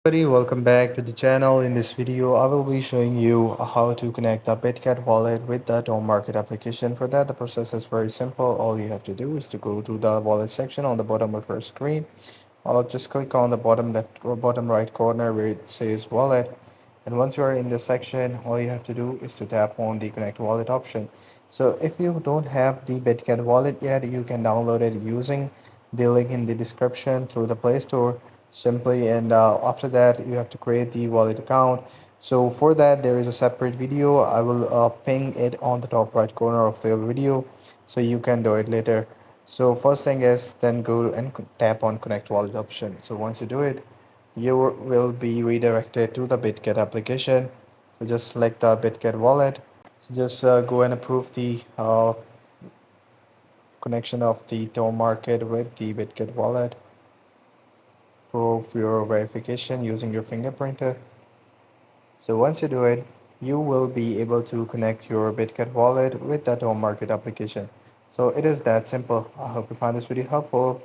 Everybody, welcome back to the channel. In this video, I will be showing you how to connect the Bitget wallet with the Tomarket application. For that, the process is very simple. All you have to do is to go to the wallet section on the bottom of your screen. I'll just click on the bottom left or bottom right corner where it says wallet. And once you are in this section, all you have to do is to tap on the connect wallet option. So if you don't have the Bitget wallet yet, you can download it using the link in the description through the Play Store simply. And after that, you have to create the wallet account. So for that, there is a separate video. I will ping it on the top right corner of the video so you can do it later. So first thing is then go and tap on connect wallet option. So once you do it, you will be redirected to the Bitget application. So just select the Bitget wallet. So just go and approve the connection of the Tomarket with the Bitget wallet. Prove your verification using your fingerprinter. So once you do it, you will be able to connect your Bitget wallet with that Tomarket application. So it is that simple. I hope you find this video helpful.